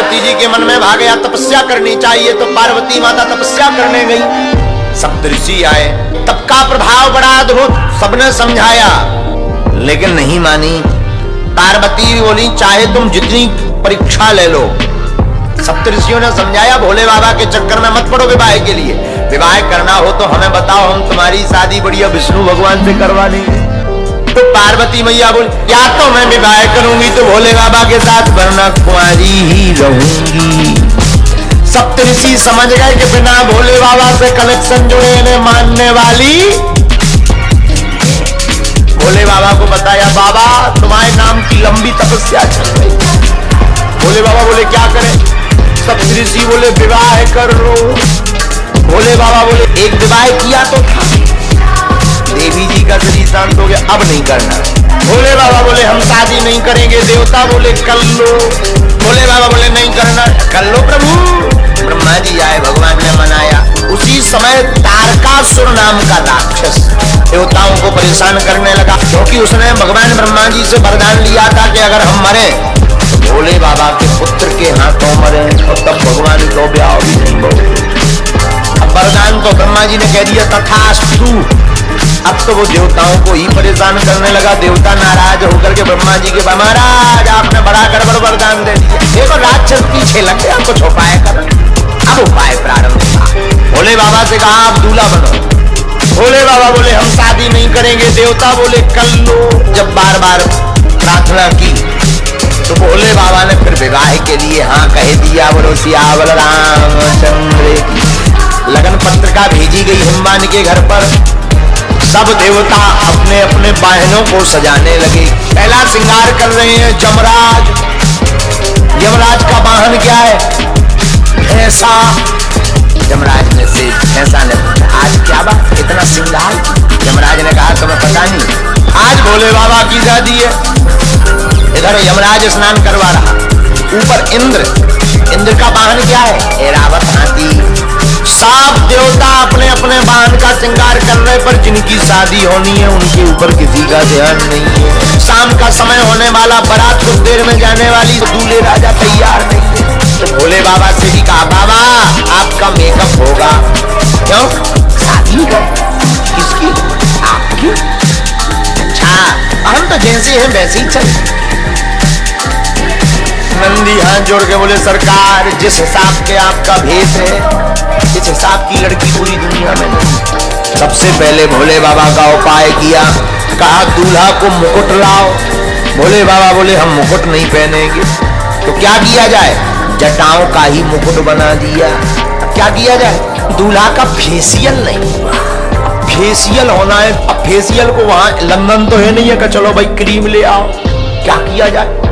पार्वती जी के मन में भाग गया तपस्या करनी चाहिए, तो पार्वती माता तपस्या करने गई। सप्तऋषि आए, तप का प्रभाव बड़ा अद्भुत, सबने समझाया लेकिन नहीं मानी। पार्वती बोली चाहे तुम जितनी परीक्षा ले लो। सप्तऋषियों ने समझाया भोले बाबा के चक्कर में मत पड़ो, विवाह के लिए विवाह करना हो तो हमें बताओ, हम तुम्हारी शादी बढ़िया विष्णु भगवान से करवा देंगे। तो पार्वती मैया बोली या तो मैं विवाह करूंगी तो भोले बाबा के साथ, वरना कुंवारी ही रहूंगी। सप्तऋषि समझ गए कि बिना भोले बाबा से कनेक्शन जुड़े इन्हें मानने वाली। भोले बाबा को बताया बाबा तुम्हारे नाम की लंबी तपस्या चल रही। भोले बाबा बोले क्या करें? सप्तऋषि बोले विवाह कर लो। भोले बाबा बोले एक विवाह किया तो था, देवी जी का शरीर शांत हो गया, अब नहीं करना। भोले बाबा बोले हम शादी नहीं करेंगे। देवता बोले कर लो। भोले बाबा बोले नहीं करना। कर लो प्रभु। ब्रह्मा जी आए, भगवान ने मनाया। उसी समय तारकासुर नाम का राक्षस देवताओं को परेशान करने लगा, क्योंकि उसने भगवान ब्रह्मा जी से वरदान लिया था कि अगर हम मरे तो भोले बाबा के पुत्र के हाथों मरे, और तब भगवान को ब्याह भी नहीं हो। अब वरदान तो ब्रह्मा जी ने कह दिया तथास्तु। अब तो वो देवताओं को ही परेशान करने लगा। देवता नाराज होकर के ब्रह्मा जी के महाराज आपने बड़ा गड़बड़ वरदान दे दिया। देखो राक्षस पीछे लग गया, कुछ उपाय कर। अब उपाय प्रारंभ था। भोले बाबा से कहा आप दूल्हा बनो। भोले बाबा बोले हम शादी नहीं करेंगे। देवता बोले कर लो। जब बार बार प्रार्थना की तो भोले बाबा ने फिर विवाह के लिए हाँ कह दिया। बोलो सियावर रामचंद्र की। लगन पत्रिका भेजी गई हनुमान के घर पर। सब देवता अपने अपने वाहनों को सजाने लगे। पहला श्रृंगार कर रहे हैं यमराज। यमराज का वाहन क्या है? भैंसा। यमराज ने से भैंसा ने पूछा आज क्या बात इतना श्रृंगार? यमराज ने कहा तुम्हें पता नहीं, आज भोले बाबा की शादी है। इधर यमराज स्नान करवा रहा, ऊपर इंद्र का वाहन क्या है? ऐरावत हाथी। सब देवता अपने अपने वाहन का श्रृंगार कर रहे, पर जिनकी शादी होनी है उनके ऊपर किसी का ध्यान नहीं है। शाम का समय होने वाला, बारात कुछ देर में जाने वाली, दूल्हे राजा तैयार नहीं है। तो भोले बाबा से भी कहा बाबा आपका मेकअप होगा। क्यों? शादी है। किसकी? आपकी। अच्छा हम तो जैसे हैं वैसे ही चल। नंदी हाथ जोड़ के बोले सरकार जिस हिसाब के आपका भेष है, इस हिसाब की लड़की पूरी दुनिया में नहीं। सबसे पहले भोले बाबा का उपाय किया, कहा दूल्हा को मुकुट लाओ। भोले बाबा बोले हम मुकुट नहीं पहनेंगे। तो क्या किया जाए? जटाओं का ही मुकुट बना दिया। क्या किया जाए? दूल्हा का फेशियल नहीं हुआ, फेशियल होना है। अब फेशियल को वहां लंदन तो है नहीं है कि चलो भाई क्रीम ले आओ। क्या किया जाए?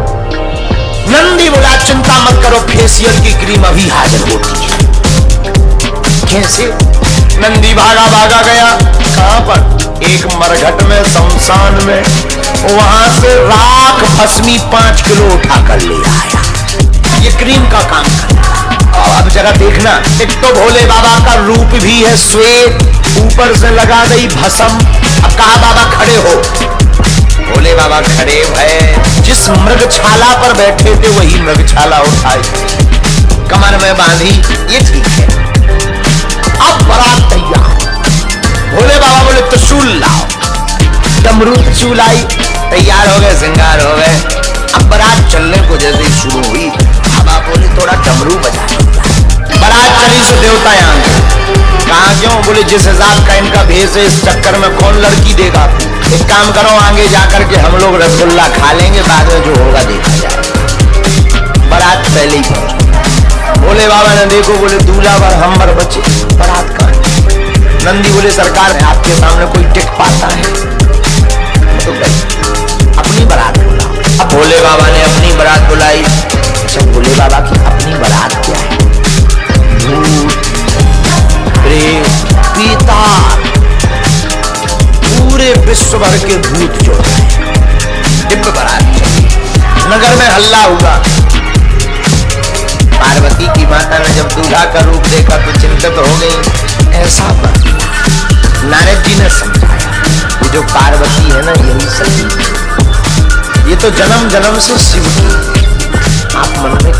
नंदी बोला चिंता मत करो, फेशियल की क्रीम अभी हाजिर होती है। कैसे? नंदी भागा भागा गया। कहां पर? एक मरघट में, शमशान में। वहां से राख भस्मी 5 किलो उठा कर ले आया। ये क्रीम का काम करना। अब जरा देखना, एक तो भोले बाबा का रूप भी है श्वेत, ऊपर से लगा गई भस्म। अब कहा बाबा खड़े हो। भोले बाबा खड़े भये। जिस मृगछाला पर बैठे थे वही मृगछाला उठाई, कमर में बांधी। ये ठीक है। अब बारात तैयार। भोले बाबा बोले त्रिशूल लाओ। डमरू त्रिशूल आई, तैयार हो गए, श्रृंगार हो गए। अब बारात चलने को जैसे ही शुरू हुई, बाबा बोले थोड़ा डमरू बजा। बारात चली से देवता यहाँ कहा क्यों? बोले जिस हिसाब का इनका भेष है इस चक्कर में कौन लड़की देगा। एक काम करो आगे जाकर के हम लोग रसगुल्ला खा लेंगे, बाद में जो होगा देखा जाए। बारात पहले ही पहुंच। भोले बाबा ने देखो, बोले दूल्हा वर हम वर बचे, बारात कहाँ? नंदी बोले सरकार आपके सामने कोई टिक पाता है? तो गई अपनी बारात बुला। अब भोले बाबा ने अपनी बारात बुलाई। अच्छा भोले बाबा की अपनी बारात क्या है? भूत प्रेत पीतार, पूरे विश्व भर के भूत जो है दिव्य बारात चली। नगर में हल्ला हुआ। पार्वती की माता ने जब दूल्हा का रूप देखा तो चिंतित हो गई। ऐसा नारद जी ने समझाया ये जो पार्वती है ना यही सती, ये तो जन्म जन्म से शिव की। आप मन में